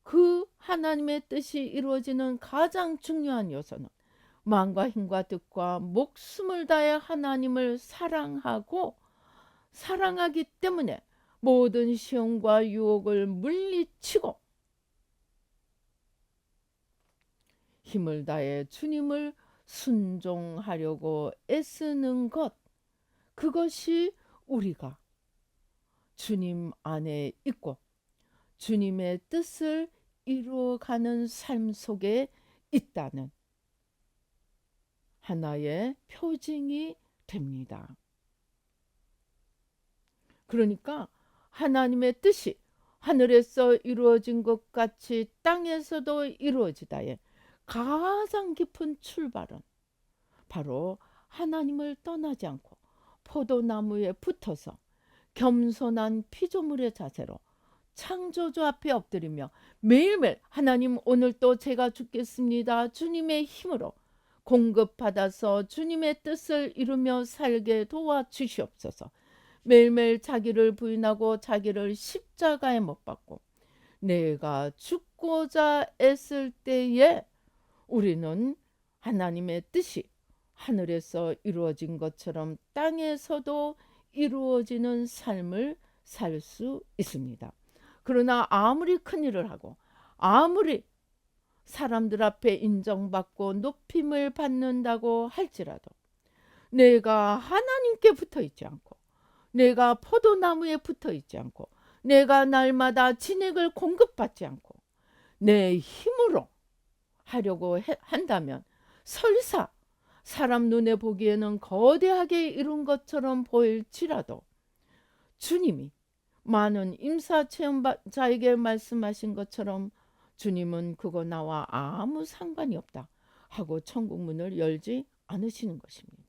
그 하나님의 뜻이 이루어지는 가장 중요한 요소는 마음과 힘과 뜻과 목숨을 다해 하나님을 사랑하고 사랑하기 때문에 모든 시험과 유혹을 물리치고 힘을 다해 주님을 순종하려고 애쓰는 것, 그것이 우리가 주님 안에 있고 주님의 뜻을 이루어가는 삶 속에 있다는 하나의 표징이 됩니다. 그러니까 하나님의 뜻이 하늘에서 이루어진 것 같이 땅에서도 이루어지다에 가장 깊은 출발은 바로 하나님을 떠나지 않고 포도나무에 붙어서 겸손한 피조물의 자세로 창조주 앞에 엎드리며 매일매일 하나님 오늘 또 제가 죽겠습니다. 주님의 힘으로 공급받아서 주님의 뜻을 이루며 살게 도와주시옵소서. 매일매일 자기를 부인하고 자기를 십자가에 못 박고 내가 죽고자 애쓸 때에 우리는 하나님의 뜻이 하늘에서 이루어진 것처럼 땅에서도 이루어지는 삶을 살 수 있습니다. 그러나 아무리 큰 일을 하고 아무리 사람들 앞에 인정받고 높임을 받는다고 할지라도 내가 하나님께 붙어 있지 않고, 내가 포도나무에 붙어 있지 않고, 내가 날마다 진액을 공급받지 않고 내 힘으로 하려고 한다면 설사 사람 눈에 보기에는 거대하게 이룬 것처럼 보일지라도 주님이 많은 임사체험자에게 말씀하신 것처럼 주님은 그거 나와 아무 상관이 없다 하고 천국 문을 열지 않으시는 것입니다.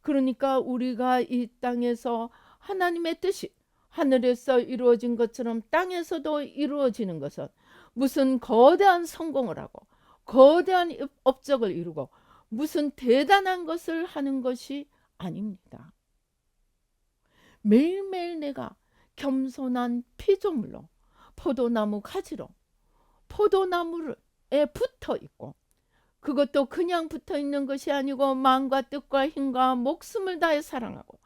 그러니까 우리가 이 땅에서 하나님의 뜻이 하늘에서 이루어진 것처럼 땅에서도 이루어지는 것은 무슨 거대한 성공을 하고 거대한 업적을 이루고 무슨 대단한 것을 하는 것이 아닙니다. 매일매일 내가 겸손한 피조물로 포도나무 가지로 포도나무에 붙어 있고, 그것도 그냥 붙어 있는 것이 아니고 마음과 뜻과 힘과 목숨을 다해 사랑하고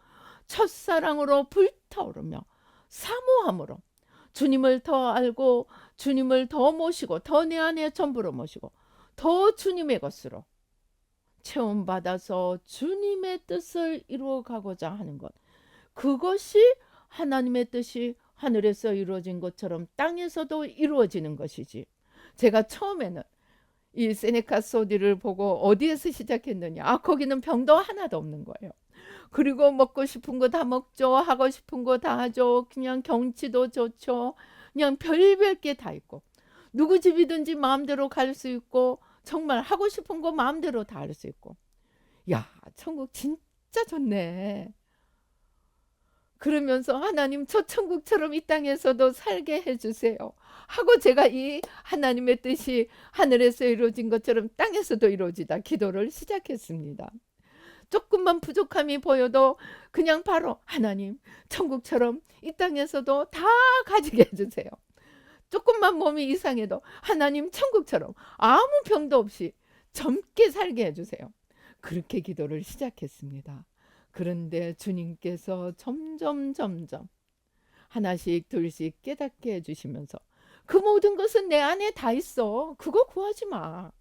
첫사랑으로 불타오르며 사모함으로 주님을 더 알고 주님을 더 모시고 더 내 안에 전부로 모시고 더 주님의 것으로 체험받아서 주님의 뜻을 이루어가고자 하는 것, 그것이 하나님의 뜻이 하늘에서 이루어진 것처럼 땅에서도 이루어지는 것이지. 제가 처음에는 이 세네카 소디를 보고 어디에서 시작했느냐, 거기는 병도 하나도 없는 거예요. 그리고 먹고 싶은 거 다 먹죠, 하고 싶은 거 다 하죠, 그냥 경치도 좋죠, 그냥 별별 게 다 있고 누구 집이든지 마음대로 갈 수 있고 정말 하고 싶은 거 마음대로 다 할 수 있고, 야, 천국 진짜 좋네. 그러면서 하나님 저 천국처럼 이 땅에서도 살게 해주세요 하고 제가 이 하나님의 뜻이 하늘에서 이루어진 것처럼 땅에서도 이루어지다 기도를 시작했습니다. 조금만 부족함이 보여도 그냥 바로 하나님 천국처럼 이 땅에서도 다 가지게 해주세요. 조금만 몸이 이상해도 하나님 천국처럼 아무 병도 없이 젊게 살게 해주세요. 그렇게 기도를 시작했습니다. 그런데 주님께서 점점 하나씩 둘씩 깨닫게 해주시면서 그 모든 것은 내 안에 다 있어. 그거 구하지 마.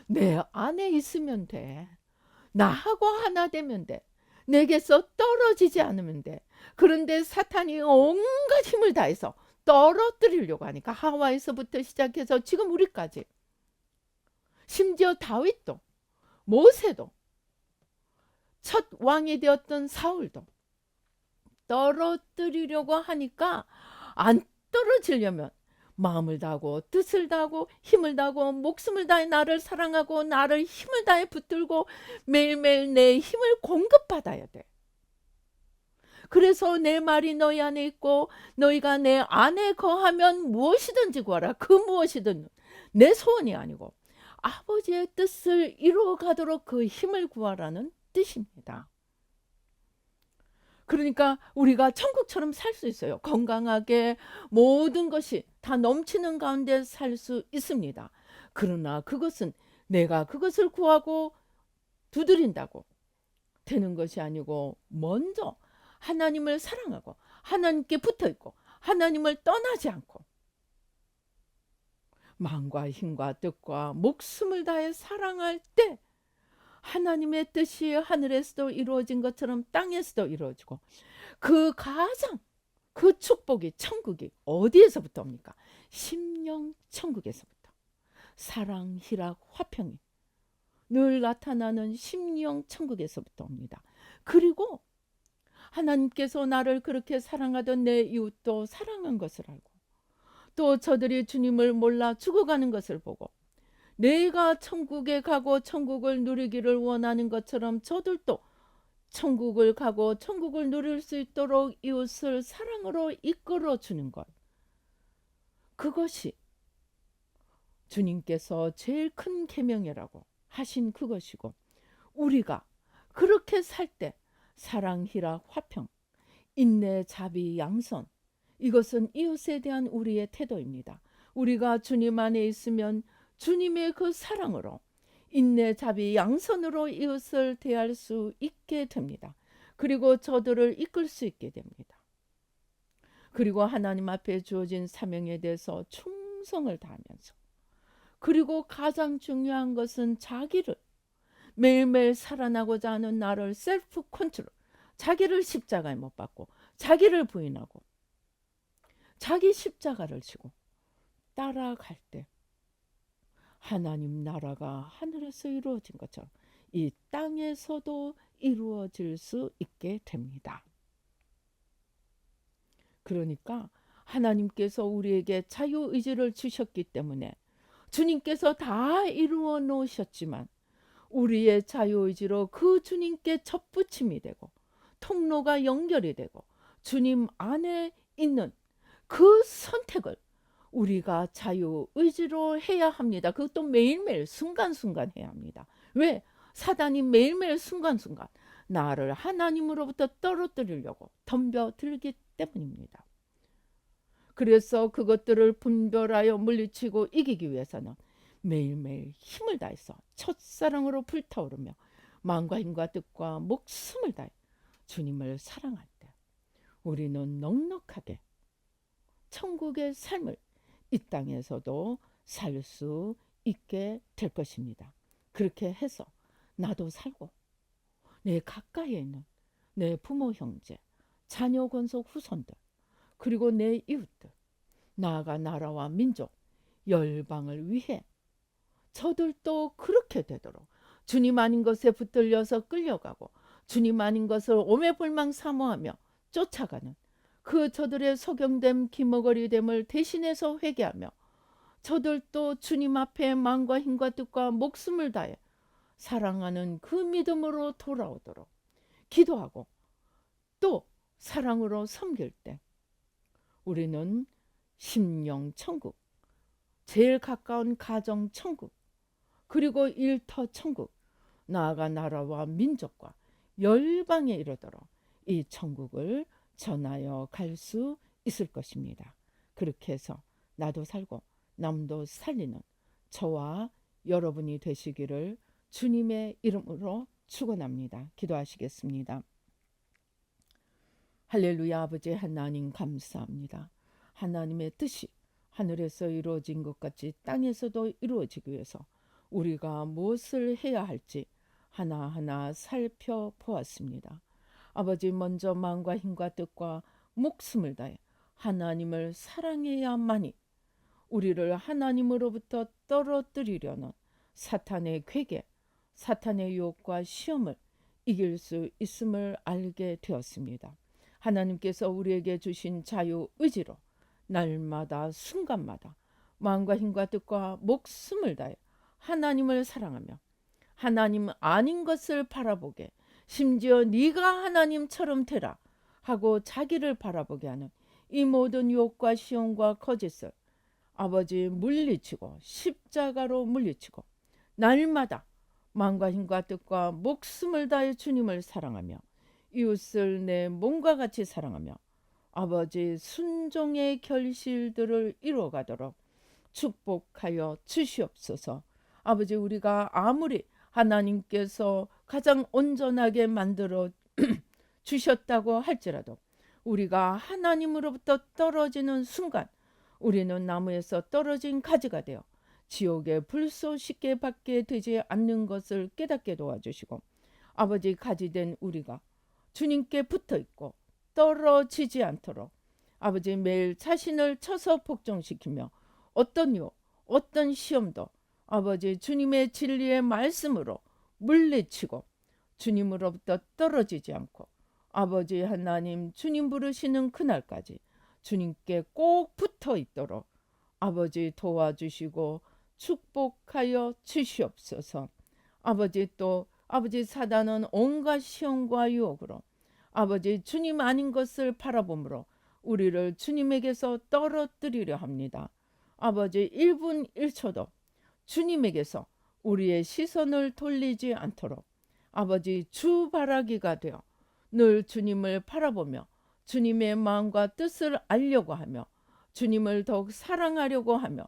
내 안에 있으면 돼. 나하고 하나 되면 돼. 내게서 떨어지지 않으면 돼. 그런데 사탄이 온갖 힘을 다해서 떨어뜨리려고 하니까 하와에서부터 시작해서 지금 우리까지, 심지어 다윗도 모세도 첫 왕이 되었던 사울도 떨어뜨리려고 하니까 안 떨어지려면 마음을 다하고 뜻을 다하고 힘을 다하고 목숨을 다해 나를 사랑하고 나를 힘을 다해 붙들고 매일매일 내 힘을 공급받아야 돼. 그래서 내 말이 너희 안에 있고 너희가 내 안에 거하면 무엇이든지 구하라. 그 무엇이든 내 소원이 아니고 아버지의 뜻을 이루어가도록 그 힘을 구하라는 뜻입니다. 그러니까 우리가 천국처럼 살 수 있어요. 건강하게 모든 것이 다 넘치는 가운데 살 수 있습니다. 그러나 그것은 내가 그것을 구하고 두드린다고 되는 것이 아니고 먼저 하나님을 사랑하고 하나님께 붙어있고 하나님을 떠나지 않고 마음과 힘과 뜻과 목숨을 다해 사랑할 때 하나님의 뜻이 하늘에서도 이루어진 것처럼 땅에서도 이루어지고 그 가장 그 축복이 천국이 어디에서부터 옵니까? 심령 천국에서부터. 사랑, 희락, 화평이 늘 나타나는 심령 천국에서부터 옵니다. 그리고 하나님께서 나를 그렇게 사랑하던 내 이웃도 사랑한 것을 알고 또 저들이 주님을 몰라 죽어가는 것을 보고 내가 천국에 가고 천국을 누리기를 원하는 것처럼 저들도 천국을 가고 천국을 누릴 수 있도록 이웃을 사랑으로 이끌어 주는 것, 그것이 주님께서 제일 큰 계명이라고 하신 그것이고, 우리가 그렇게 살 때 사랑, 희락, 화평, 인내, 자비, 양선, 이것은 이웃에 대한 우리의 태도입니다. 우리가 주님 안에 있으면 주님의 그 사랑으로 인내, 자비, 양선으로 이웃을 대할 수 있게 됩니다. 그리고 저들을 이끌 수 있게 됩니다. 그리고 하나님 앞에 주어진 사명에 대해서 충성을 다하면서, 그리고 가장 중요한 것은 자기를, 매일매일 살아나고자 하는 나를 셀프 컨트롤, 자기를 십자가에 못 박고 자기를 부인하고 자기 십자가를 지고 따라갈 때 하나님 나라가 하늘에서 이루어진 것처럼 이 땅에서도 이루어질 수 있게 됩니다. 그러니까 하나님께서 우리에게 자유의지를 주셨기 때문에 주님께서 다 이루어 놓으셨지만 우리의 자유의지로 그 주님께 접붙임이 되고 통로가 연결이 되고 주님 안에 있는 그 선택을 우리가 자유의지로 해야 합니다. 그것도 매일매일 순간순간 해야 합니다. 왜? 사단이 매일매일 순간순간 나를 하나님으로부터 떨어뜨리려고 덤벼들기 때문입니다. 그래서 그것들을 분별하여 물리치고 이기기 위해서는 매일매일 힘을 다해서 첫사랑으로 불타오르며 마음과 힘과 뜻과 목숨을 다해 주님을 사랑할 때 우리는 넉넉하게 천국의 삶을 이 땅에서도 살 수 있게 될 것입니다. 그렇게 해서 나도 살고 내 가까이에 있는 내 부모, 형제, 자녀, 권속, 후손들, 그리고 내 이웃들, 나아가 나라와 민족, 열방을 위해 저들도 그렇게 되도록 주님 아닌 것에 붙들려서 끌려가고 주님 아닌 것을 오매불망 사모하며 쫓아가는 그 저들의 소경됨, 기머거리됨을 대신해서 회개하며 저들도 주님 앞에 마음과 힘과 뜻과 목숨을 다해 사랑하는 그 믿음으로 돌아오도록 기도하고 또 사랑으로 섬길 때 우리는 심령 천국, 제일 가까운 가정 천국, 그리고 일터 천국, 나아가 나라와 민족과 열방에 이르도록 이 천국을 전하여 갈 수 있을 것입니다. 그렇게 해서 나도 살고 남도 살리는 저와 여러분이 되시기를 주님의 이름으로 축원합니다. 기도하시겠습니다. 할렐루야. 아버지 하나님 감사합니다. 하나님의 뜻이 하늘에서 이루어진 것 같이 땅에서도 이루어지기 위해서 우리가 무엇을 해야 할지 하나하나 살펴보았습니다. 아버지, 먼저 마음과 힘과 뜻과 목숨을 다해 하나님을 사랑해야만이 우리를 하나님으로부터 떨어뜨리려는 사탄의 괴계, 사탄의 유혹과 시험을 이길 수 있음을 알게 되었습니다. 하나님께서 우리에게 주신 자유의지로 날마다 순간마다 마음과 힘과 뜻과 목숨을 다해 하나님을 사랑하며 하나님 아닌 것을 바라보게, 심지어 네가 하나님처럼 되라 하고 자기를 바라보게 하는 이 모든 유혹과 시험과 거짓을 아버지 물리치고 십자가로 물리치고 날마다 마음과 힘과 뜻과 목숨을 다해 주님을 사랑하며 이웃을 내 몸과 같이 사랑하며 아버지 순종의 결실들을 이루어가도록 축복하여 주시옵소서. 아버지, 우리가 아무리 하나님께서 가장 온전하게 만들어 주셨다고 할지라도 우리가 하나님으로부터 떨어지는 순간 우리는 나무에서 떨어진 가지가 되어 지옥의 불쏘시개 받게 되지 않는 것을 깨닫게 도와주시고 아버지, 가지된 우리가 주님께 붙어있고 떨어지지 않도록 아버지 매일 자신을 쳐서 복종시키며 어떤 유혹, 어떤 시험도 아버지 주님의 진리의 말씀으로 물리치고 주님으로부터 떨어지지 않고 아버지 하나님 주님 부르시는 그날까지 주님께 꼭 붙어 있도록 아버지 도와주시고 축복하여 주시옵소서. 아버지, 또 아버지 사단은 온갖 시험과 유혹으로 아버지 주님 아닌 것을 바라보므로 우리를 주님에게서 떨어뜨리려 합니다. 아버지, 1분 1초도 주님에게서 우리의 시선을 돌리지 않도록 아버지 주 바라기가 되어 늘 주님을 바라보며 주님의 마음과 뜻을 알려고 하며 주님을 더욱 사랑하려고 하며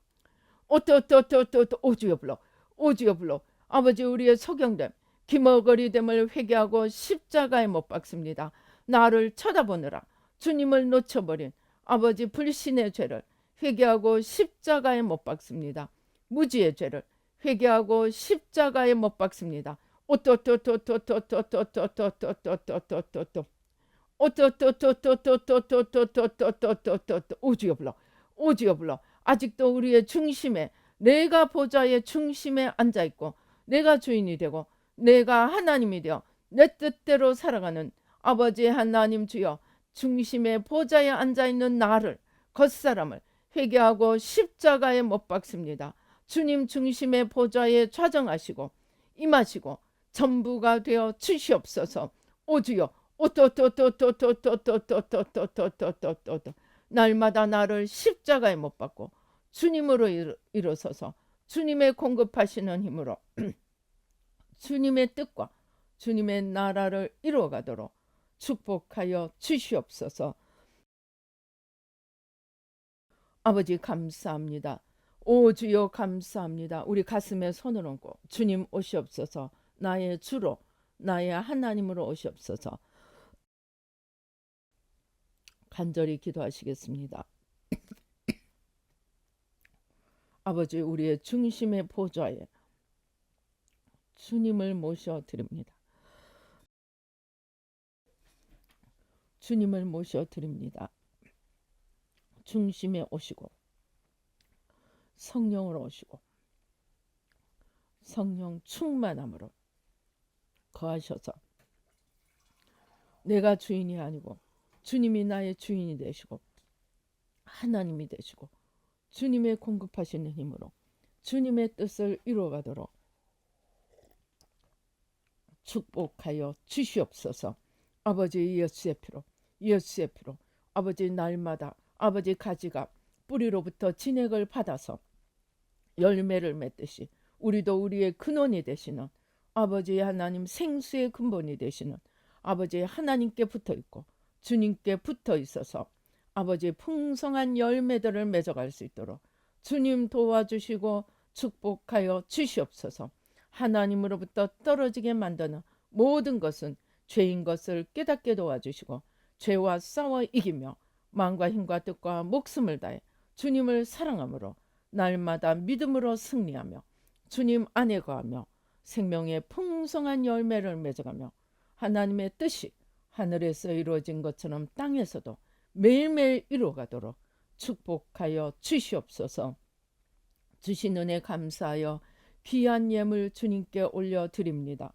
오또또또또또 오주여 불러. 오주여 불러. 아버지 우리의 소경됨 기머거리됨을 회개하고 십자가에 못 박습니다. 나를 쳐다보느라 주님을 놓쳐버린 아버지 불신의 죄를 회개하고 십자가에 못 박습니다. 무지의 죄를 회개하고 십자가에 못 박습니다. 오또또또또또또또또또또또또또또또 오또또또또또또또또또또또또또 오주여 불러. 오주여 불러. 아직도 우리의 중심에 내가 보좌의 중심에 앉아있고 내가 주인이 되고 내가 하나님이 되어 내 뜻대로 살아가는 아버지 하나님 주여 중심에 보좌에 앉아있는 나를 겉사람을 회개하고 십자가에 못 박습니다. 주님 중심의 보좌에 좌정하시고 임하시고 전부가 되어 주시옵소서. 오주여 오또또또또또또또또또또또또또또 날마다 나를 십자가에 못 박고 주님으로 일어서서 주님의 공급하시는 힘으로 주님의 뜻과 주님의 나라를 이루어가도록 축복하여 주시옵소서. 아버지 감사합니다. 오 주여 감사합니다. 우리 가슴에 손을 얹고 주님 오시옵소서. 나의 주로 나의 하나님으로 오시옵소서. 간절히 기도하시겠습니다. 아버지 우리의 중심의 보좌에 주님을 모셔드립니다. 주님을 모셔드립니다. 중심에 오시고 성령으로 오시고 성령 충만함으로 거하셔서 내가 주인이 아니고 주님이 나의 주인이 되시고 하나님이 되시고 주님의 공급하시는 힘으로 주님의 뜻을 이루어가도록 축복하여 주시옵소서. 아버지 예수의 피로, 예수의 피로, 아버지 날마다 아버지 가지가 뿌리로부터 진액을 받아서 열매를 맺듯이 우리도 우리의 근원이 되시는 아버지 하나님, 생수의 근본이 되시는 아버지 하나님께 붙어 있고 주님께 붙어 있어서 아버지 풍성한 열매들을 맺어갈 수 있도록 주님 도와주시고 축복하여 주시옵소서. 하나님으로부터 떨어지게 만드는 모든 것은 죄인 것을 깨닫게 도와주시고 죄와 싸워 이기며 마음과 힘과 뜻과 목숨을 다해 주님을 사랑함으로 날마다 믿음으로 승리하며 주님 안에 거하며 생명의 풍성한 열매를 맺어가며 하나님의 뜻이 하늘에서 이루어진 것처럼 땅에서도 매일매일 이루어가도록 축복하여 주시옵소서. 주신 은혜 감사하여 귀한 예물 주님께 올려드립니다.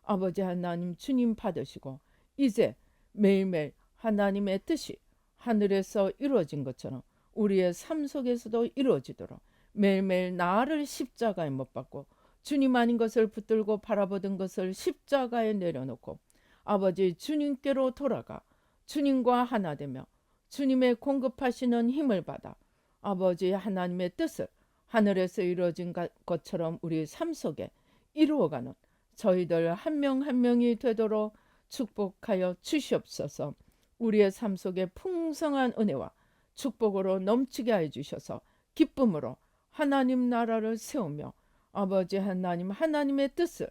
아버지 하나님, 주님 받으시고 이제 매일매일 하나님의 뜻이 하늘에서 이루어진 것처럼 우리의 삶 속에서도 이루어지도록 매일매일 나를 십자가에 못 박고 주님 아닌 것을 붙들고 바라보던 것을 십자가에 내려놓고 아버지 주님께로 돌아가 주님과 하나 되며 주님의 공급하시는 힘을 받아 아버지 하나님의 뜻을 하늘에서 이루어진 것처럼 우리 삶 속에 이루어가는 저희들 한 명 한 명이 되도록 축복하여 주시옵소서. 우리의 삶 속에 풍성한 은혜와 축복으로 넘치게 해 주셔서 기쁨으로 하나님 나라를 세우며 아버지 하나님, 하나님의 뜻을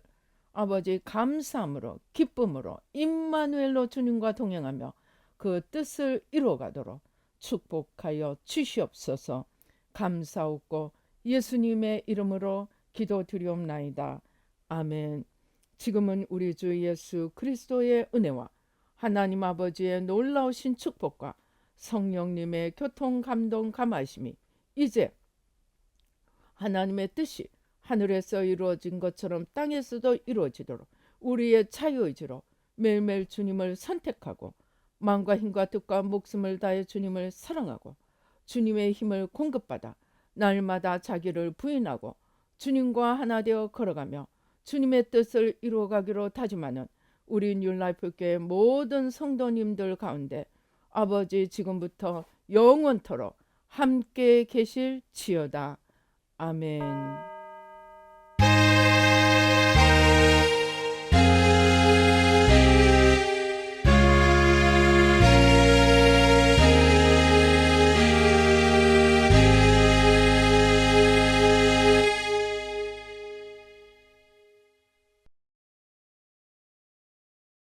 아버지 감사함으로 기쁨으로 임마누엘로 주님과 동행하며 그 뜻을 이루어가도록 축복하여 주시옵소서. 감사하고 예수님의 이름으로 기도드리옵나이다. 아멘. 지금은 우리 주 예수 그리스도의 은혜와 하나님 아버지의 놀라우신 축복과 성령님의 교통 감동 감하심이 이제 하나님의 뜻이 하늘에서 이루어진 것처럼 땅에서도 이루어지도록 우리의 자유의지로 매일매일 주님을 선택하고 마음과 힘과 뜻과 목숨을 다해 주님을 사랑하고 주님의 힘을 공급받아 날마다 자기를 부인하고 주님과 하나 되어 걸어가며 주님의 뜻을 이루어가기로 다짐하는 우리 뉴라이프교회 모든 성도님들 가운데 아버지 지금부터 영원토록 함께 계실지어다. 아멘.